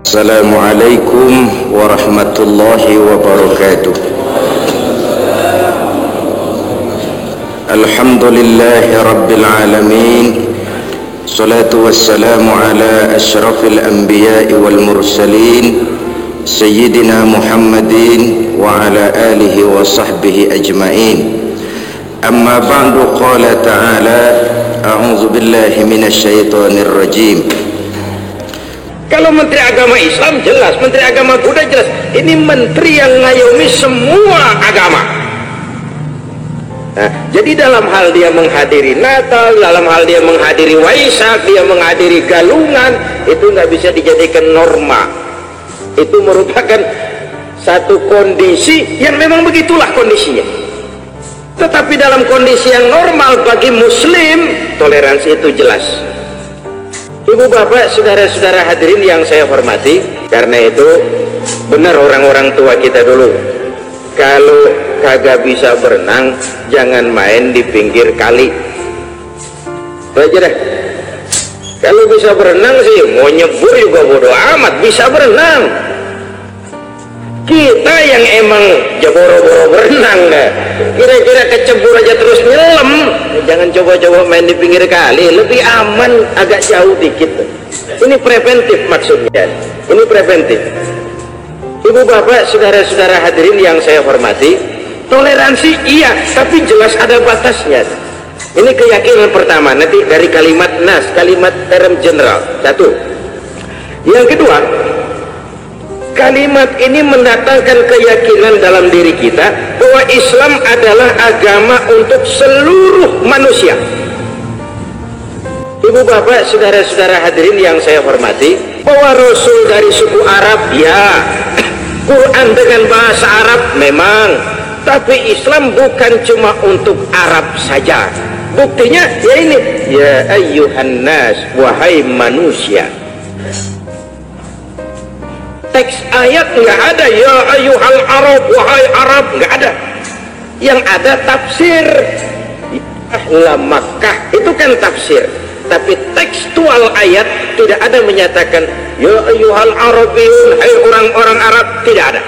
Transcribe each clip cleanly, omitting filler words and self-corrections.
Assalamualaikum warahmatullahi wabarakatuh. Alhamdulillahi rabbil alamin. Salatu wassalamu ala asyrafil anbiya'i wal mursalin Sayyidina Muhammadin wa ala alihi wa sahbihi ajma'in. Amma ba'du, qala ta'ala a'udzu billahi minasy syaithanir rajim. Kalau Menteri Agama Islam jelas, Menteri Agama Buddha jelas. Ini menteri yang ngayomi semua agama. Nah, jadi dalam hal dia menghadiri Natal, dalam hal dia menghadiri Waisak, dia menghadiri Galungan, itu nggak bisa dijadikan norma. Itu merupakan satu kondisi yang memang begitulah kondisinya. Tetapi dalam kondisi yang normal bagi Muslim, toleransi itu jelas. Ibu bapak, saudara-saudara hadirin yang saya hormati, karena itu benar orang-orang tua kita dulu, kalau kagak bisa berenang jangan main di pinggir kali. Itu aja dah. Kalau bisa berenang sih mau nyebur juga bodo amat, bisa berenang. Kita yang emang boro-boro berenang dah, kira-kira kecebur aja terus nyelam. Jangan coba-coba main di pinggir kali, lebih aman agak jauh dikit. Ini preventif maksudnya. Ini preventif. Ibu bapak, saudara-saudara hadirin yang saya hormati, toleransi iya, tapi jelas ada batasnya. Ini keyakinan pertama, nanti dari kalimat nas, kalimat term general. Satu. Yang kedua, kalimat ini mendatangkan keyakinan dalam diri kita bahwa Islam adalah agama untuk seluruh manusia. Ibu bapak, saudara-saudara hadirin yang saya hormati, bahwa Rasul dari suku Arab, ya, Quran dengan bahasa Arab memang, tapi Islam bukan cuma untuk Arab saja. Buktinya ya ini, ya ayyuhan nas, wahai manusia. Teks ayat nggak ada ya ayyuhal Arab, wahai Arab, nggak ada. Yang ada tafsir. Ahla Makkah itu kan tafsir, tapi tekstual ayat tidak ada menyatakan ya ayyuhal Arabiyun, hai orang-orang Arab, tidak ada.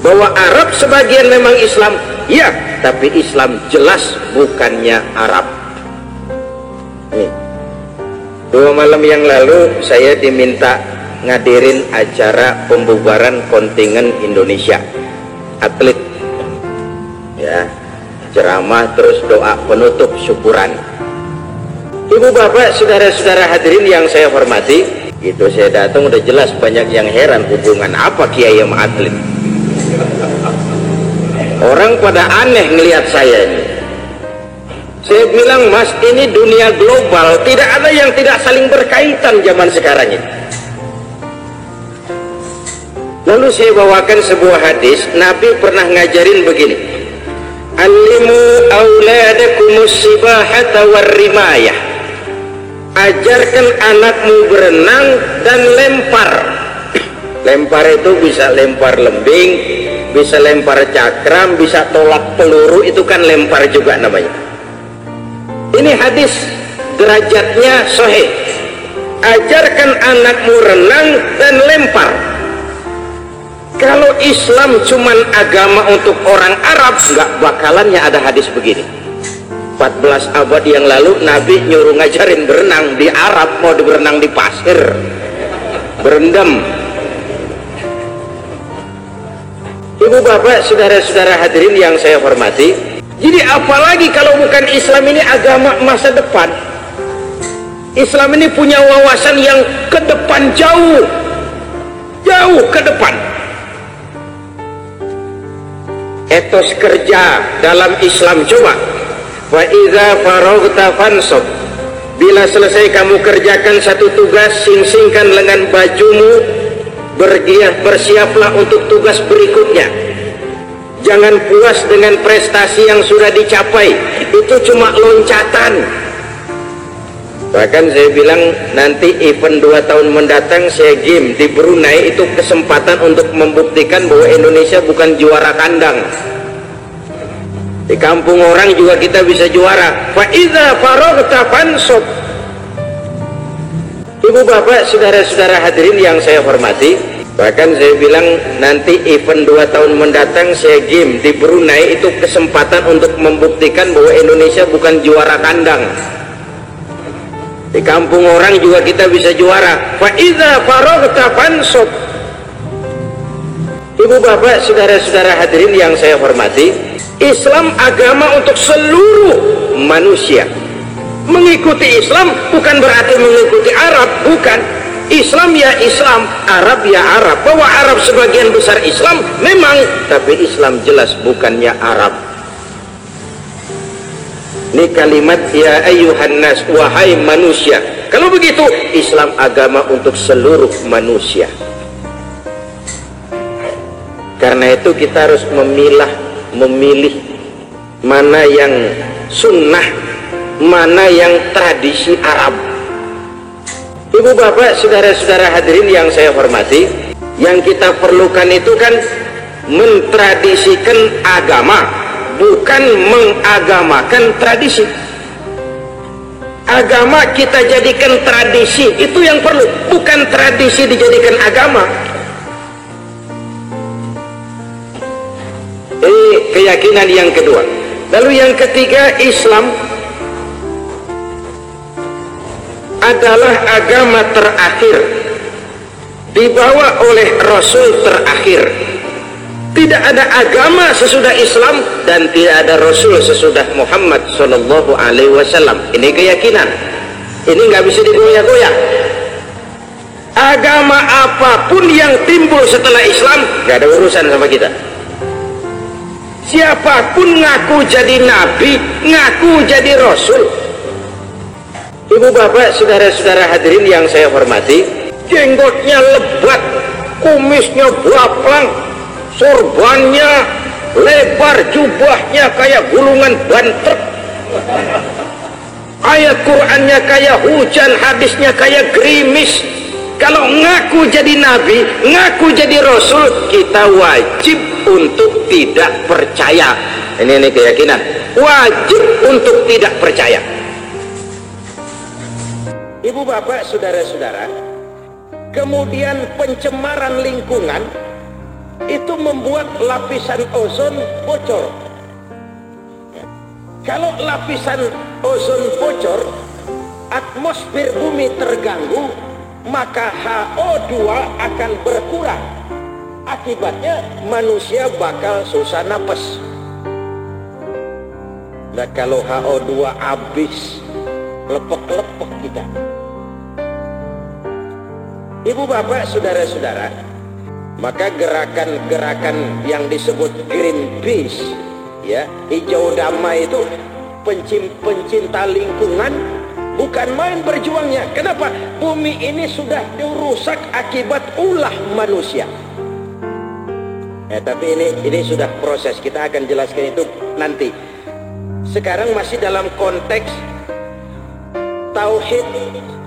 Bahwa Arab sebagian memang Islam, ya, tapi Islam jelas bukannya Arab. Nih, 2 malam yang lalu saya diminta ngadirin acara pembubaran kontingen Indonesia atlet, ya, ceramah terus doa penutup syukuran. Ibu bapak, saudara-saudara hadirin yang saya hormati, itu saya datang udah jelas banyak yang heran hubungan apa kiai sama atlet. Orang pada aneh ngelihat saya ini. Saya bilang, mas, ini dunia global, tidak ada yang tidak saling berkaitan zaman sekarang ini. Lalu saya bawakan sebuah hadis, Nabi pernah ngajarin begini, Allimu auladakumus sibahata warrimayah. Ajarkan anakmu berenang dan lempar. Lempar itu bisa lempar lembing, bisa lempar cakram, bisa tolak peluru, itu kan lempar juga namanya. Ini hadis derajatnya sahih. Ajarkan anakmu renang dan lempar. Kalau Islam cuman agama untuk orang Arab, nggak bakalannya ada hadis begini. 14 abad yang lalu Nabi nyuruh ngajarin berenang di Arab, mau berenang di pasir, berendam. Ibu bapak, saudara-saudara hadirin yang saya hormati, jadi apalagi kalau bukan Islam ini agama masa depan. Islam ini punya wawasan yang ke depan, jauh ke depan. Etos kerja dalam Islam, coba, wa idza faraghta fansab, bila selesai kamu kerjakan satu tugas, sing-singkan lengan bajumu, bersiaplah untuk tugas berikutnya. Jangan puas dengan prestasi yang sudah dicapai, itu cuma loncatan. Bahkan saya bilang nanti event 2 tahun mendatang saya game di Brunei, itu kesempatan untuk membuktikan bahwa Indonesia bukan juara kandang. Di kampung orang juga kita bisa juara. Fa idza faraghta fansab. Ibu bapak, saudara-saudara hadirin yang saya hormati, bahkan saya bilang nanti event 2 tahun mendatang saya game di Brunei itu kesempatan untuk membuktikan bahwa Indonesia bukan juara kandang. Di kampung orang juga kita bisa juara. Fa iza faraghta fansub. Ibu bapak, saudara-saudara hadirin yang saya hormati, Islam agama untuk seluruh manusia. Mengikuti Islam bukan berarti mengikuti Arab, bukan. Islam ya Islam, Arab ya Arab. Bahwa Arab sebagian besar Islam memang, tapi Islam jelas bukannya Arab. Ini kalimat ya ayyuhan nas, wahai manusia. Kalau begitu Islam agama untuk seluruh manusia. Karena itu kita harus memilih mana yang sunnah, mana yang tradisi Arab. Ibu bapak, saudara-saudara hadirin yang saya hormati, yang kita perlukan itu kan mentradisikan agama, bukan mengagamakan tradisi. Agama kita jadikan tradisi, itu yang perlu, bukan tradisi dijadikan agama. Ini keyakinan yang kedua. Lalu yang ketiga, Islam adalah agama terakhir, dibawa oleh Rasul terakhir. Tidak ada agama sesudah Islam dan tidak ada Rasul sesudah Muhammad Sallallahu Alaihi Wasallam. Ini keyakinan. Ini nggak bisa digoyah-goyah. Agama apapun yang timbul setelah Islam nggak ada urusan sama kita. Siapapun ngaku jadi nabi, ngaku jadi rasul. Ibu bapak, saudara-saudara hadirin yang saya hormati, jenggotnya lebat, kumisnya baplang, sorbannya lebar, jubahnya kayak gulungan ban truk, ayat Qur'annya kayak hujan, hadisnya kayak gerimis. Kalau ngaku jadi nabi, ngaku jadi rasul, kita wajib untuk tidak percaya. Ini keyakinan, wajib untuk tidak percaya. Ibu bapak, saudara-saudara, kemudian pencemaran lingkungan itu membuat lapisan ozon bocor. Kalau lapisan ozon bocor, atmosfer bumi terganggu, maka HO2 akan berkurang. Akibatnya manusia bakal susah napas. Nah, kalau HO2 habis, lepek-lepek kita. Ibu bapak, saudara-saudara, maka gerakan-gerakan yang disebut Greenpeace, ya, hijau damai itu, pencinta lingkungan, bukan main berjuangnya. Kenapa? Bumi ini sudah dirusak akibat ulah manusia. Tapi ini sudah proses, kita akan jelaskan itu nanti. Sekarang masih dalam konteks tauhid,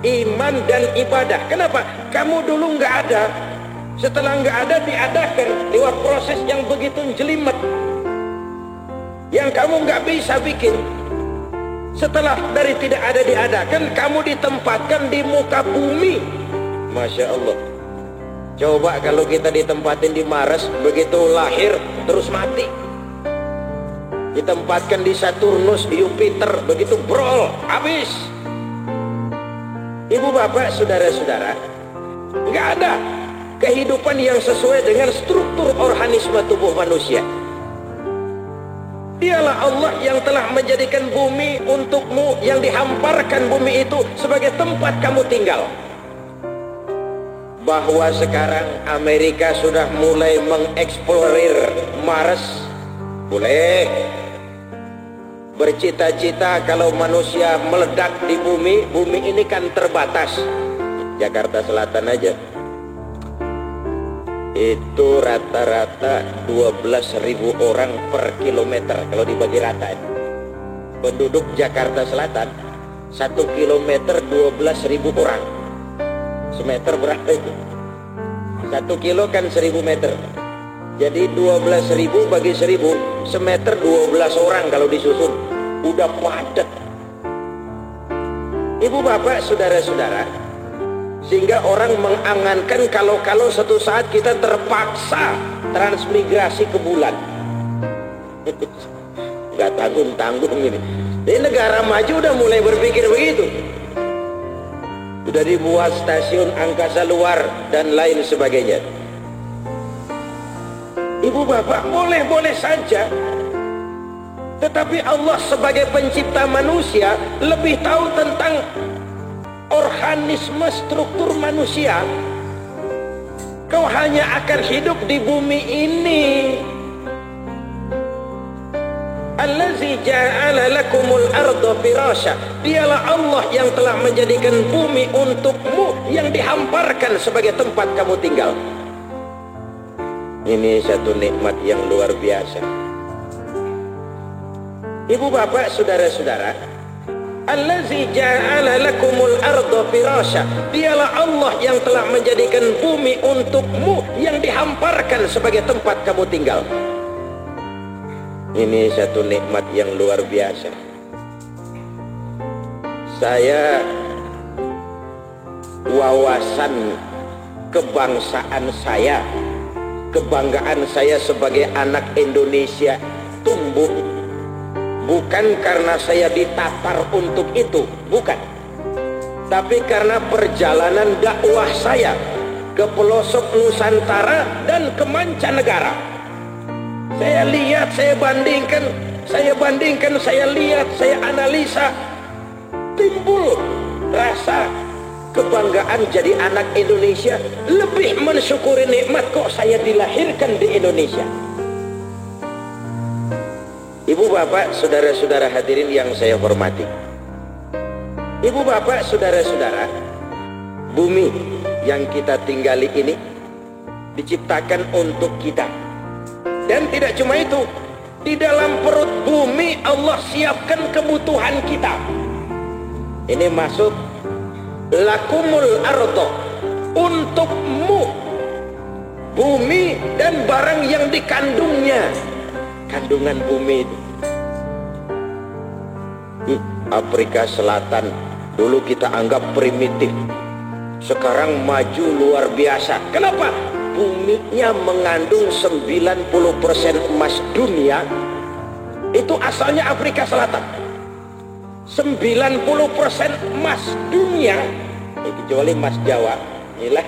iman dan ibadah. Kenapa? Kamu dulu nggak ada, setelah nggak ada diadakan lewat proses yang begitu jelimet, yang kamu nggak bisa bikin. Setelah dari tidak ada diadakan, kamu ditempatkan di muka bumi. Masya Allah. Coba kalau kita ditempatin di Mars, begitu lahir terus mati. Ditempatkan di Saturnus, di Jupiter, begitu brol, habis. Ibu bapak, saudara-saudara, nggak ada kehidupan yang sesuai dengan struktur organisme tubuh manusia. Dialah Allah yang telah menjadikan bumi untukmu, yang dihamparkan bumi itu sebagai tempat kamu tinggal. Bahwa sekarang Amerika sudah mulai mengeksplorir Mars, boleh. Bercita-cita kalau manusia meledak di bumi, bumi ini kan terbatas. Jakarta Selatan aja itu rata-rata 12.000 orang per kilometer kalau dibagi rata. Penduduk Jakarta Selatan 1 kilometer 12.000 orang. Semeter berapa itu? 1 kilo kan 1.000 meter. Jadi 12.000 bagi 1.000, semeter 12 orang kalau disusun. Udah padat. Ibu bapak, saudara-saudara, sehingga orang mengangankan kalau suatu saat kita terpaksa transmigrasi ke bulan. Nggak tanggung-tanggung ini. Di negara maju udah mulai berpikir begitu. Sudah dibuat stasiun angkasa luar dan lain sebagainya. Ibu bapak, boleh-boleh saja. Tetapi Allah sebagai pencipta manusia lebih tahu tentang organisme struktur manusia. Kau hanya akan hidup di bumi ini. Allazi ja'ala lakumul arda firasya. Dialah Allah yang telah menjadikan bumi untukmu, yang dihamparkan sebagai tempat kamu tinggal. Ini satu nikmat yang luar biasa. Ibu bapak, saudara-saudara, Allazi ja'ala lakumul arda firasya. Dialah Allah yang telah menjadikan bumi untukmu, yang dihamparkan sebagai tempat kamu tinggal. Ini satu nikmat yang luar biasa. Saya wawasan kebangsaan saya, kebanggaan saya sebagai anak Indonesia tumbuh bukan karena saya ditatar untuk itu, bukan, tapi karena perjalanan dakwah saya ke pelosok Nusantara dan ke mancanegara. Saya lihat, saya bandingkan, saya lihat, saya analisa, timbul rasa kebanggaan jadi anak Indonesia. Lebih mensyukuri nikmat kok saya dilahirkan di Indonesia. Ibu bapak, saudara-saudara hadirin yang saya hormati. Ibu bapak, saudara-saudara, bumi yang kita tinggali ini diciptakan untuk kita. Dan tidak cuma itu, di dalam perut bumi Allah siapkan kebutuhan kita. Ini masuk lakumul ardo, untukmu bumi dan barang yang dikandungnya. Kandungan bumi itu. Afrika Selatan dulu kita anggap primitif, sekarang maju luar biasa. Kenapa? Buminya mengandung 90% emas dunia. Itu asalnya Afrika Selatan. 90% emas dunia, kecuali emas Jawa. Inilah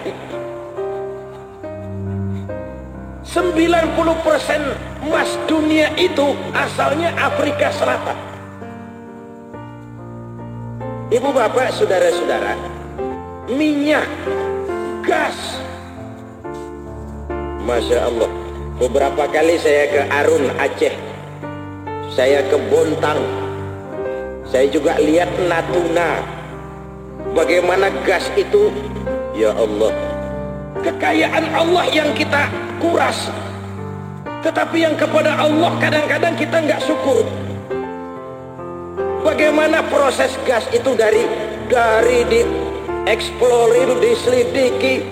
90% emas dunia itu asalnya Afrika Selatan. Ibu bapak, saudara-saudara, minyak, gas, Masya Allah. Beberapa kali saya ke Arun, Aceh, saya ke Bontang, saya juga lihat Natuna. Bagaimana gas itu, ya Allah, kekayaan Allah yang kita kuras, tetapi yang kepada Allah kadang-kadang kita nggak syukur. Bagaimana proses gas itu dari dieksplorir, diselidiki,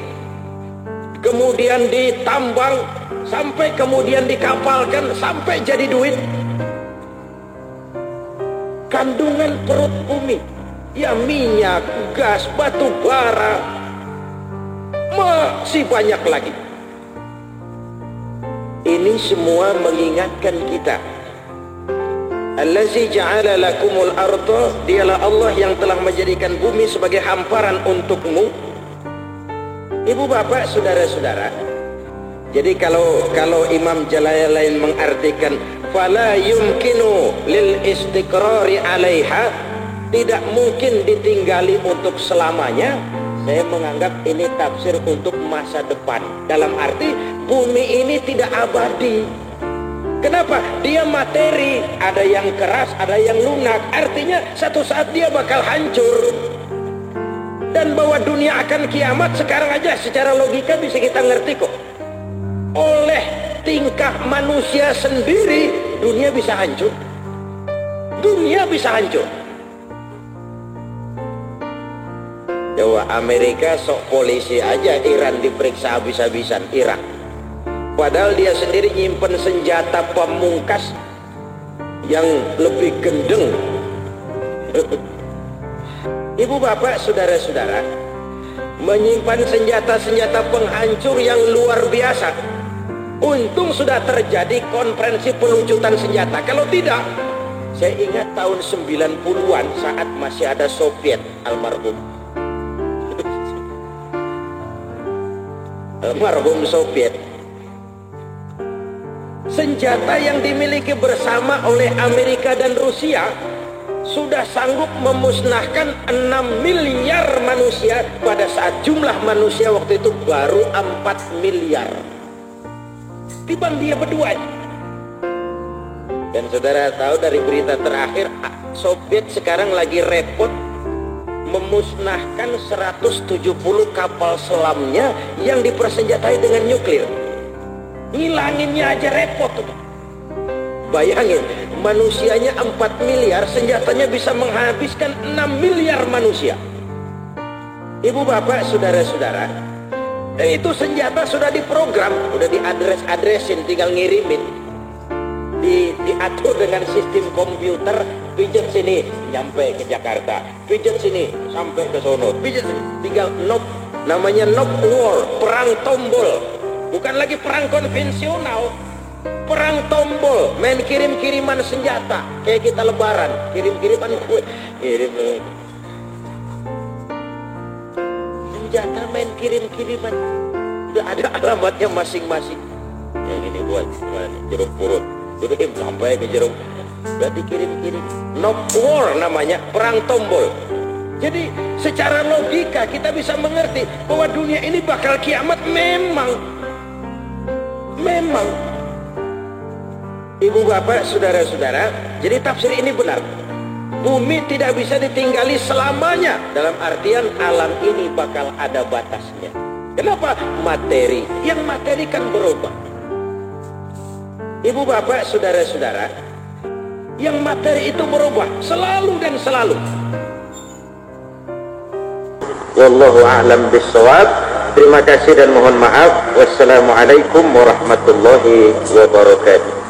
kemudian ditambang, sampai kemudian dikapalkan, sampai jadi duit. Kandungan perut bumi, ya minyak, gas, batu bara, masih banyak lagi. Ini semua mengingatkan kita, Allazi ja'ala lakumul arda, dialah Allah yang telah menjadikan bumi sebagai hamparan untukmu. Ibu bapak, saudara-saudara, jadi kalau Imam Jalalain mengartikan fala yumkinu lil istiqrari 'alaiha, tidak mungkin ditinggali untuk selamanya, saya menganggap ini tafsir untuk masa depan. Dalam arti bumi ini tidak abadi. Kenapa? Dia materi, ada yang keras, ada yang lunak. Artinya satu saat dia bakal hancur. Dan bahwa dunia akan kiamat sekarang aja secara logika bisa kita ngerti kok. Oleh tingkah manusia sendiri, dunia bisa hancur. Dunia bisa hancur. Jawa Amerika sok polisi aja, Iran diperiksa habis-habisan, Irak. Padahal dia sendiri nyimpen senjata pamungkas yang lebih gendeng. Ibu bapak, saudara-saudara, menyimpan senjata-senjata penghancur yang luar biasa. Untung sudah terjadi konferensi pelucutan senjata. Kalau tidak, saya ingat tahun 90-an saat masih ada Soviet, almarhum Soviet, senjata yang dimiliki bersama oleh Amerika dan Rusia sudah sanggup memusnahkan 6 miliar manusia pada saat jumlah manusia waktu itu baru 4 miliar. Timbang dia berdua. Dan saudara tahu dari berita terakhir, Soviet sekarang lagi repot memusnahkan 170 kapal selamnya yang dipersenjatai dengan nuklir. Ngilanginnya aja repot. Bayangin, manusianya 4 miliar, senjatanya bisa menghabiskan 6 miliar manusia. Ibu bapak, saudara-saudara, dan itu senjata sudah diprogram, sudah diadresin, tinggal ngirimin, diatur dengan sistem komputer. Pijet sini nyampe ke Jakarta, pijet sini sampai ke sono, pijet sini, tinggal knob, namanya knob war, perang tombol. Bukan lagi perang konvensional, perang tombol, main kirim-kiriman senjata kayak kita lebaran, kirim-kiriman kue, kirim senjata, main kirim-kiriman, udah ada alamatnya masing-masing. Yang ini buat jeruk purut, kirim sampai ke jeruk, udah dikirim-kirim. Knob war namanya, perang tombol. Jadi secara logika kita bisa mengerti bahwa dunia ini bakal kiamat. Memang ibu bapak, saudara-saudara, jadi tafsir ini benar. Bumi tidak bisa ditinggali selamanya, dalam artian alam ini bakal ada batasnya. Kenapa? Materi, yang materi kan berubah. Ibu bapak, saudara-saudara, yang materi itu berubah selalu dan selalu. Wallahu a'lam bishawab. Terima kasih dan mohon maaf. Wassalamualaikum warahmatullahi wabarakatuh.